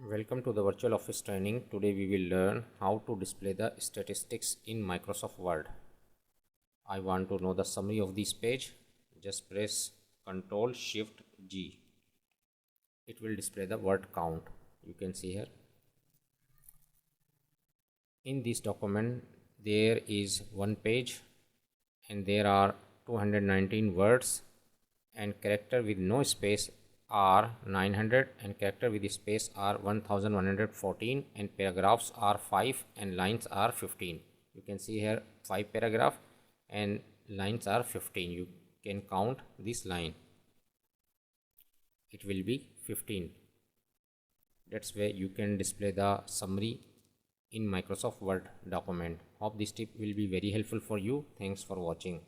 Welcome to the virtual office training. Today we will learn how to display the statistics in Microsoft Word. I want to know the summary of this page. Just press Ctrl Shift G. It will display the word count. You can see here. In this document there is one page and there are 219 words and character with no space are 900 and character with space are 1114 and paragraphs are 5 and lines are 15. You can see here 5 paragraph and lines are 15. You can count this line. It will be 15. That's where you can display the summary in Microsoft Word document. Hope this tip will be very helpful for you. Thanks for watching.